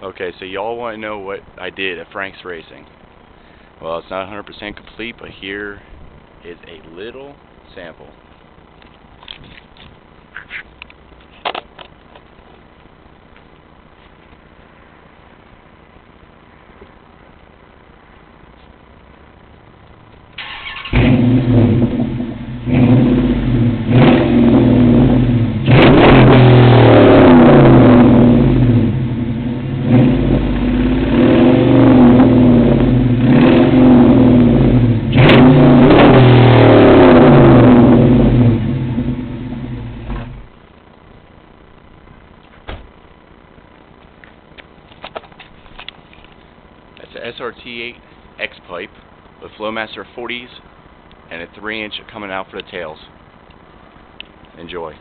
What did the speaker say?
Okay, so y'all want to know what I did at Frank's Racing. Well, it's not 100% complete, but here is a little sample. That's a srt8 xpipe with flowmaster 40's and a 3-inch coming out for the tails. Enjoy.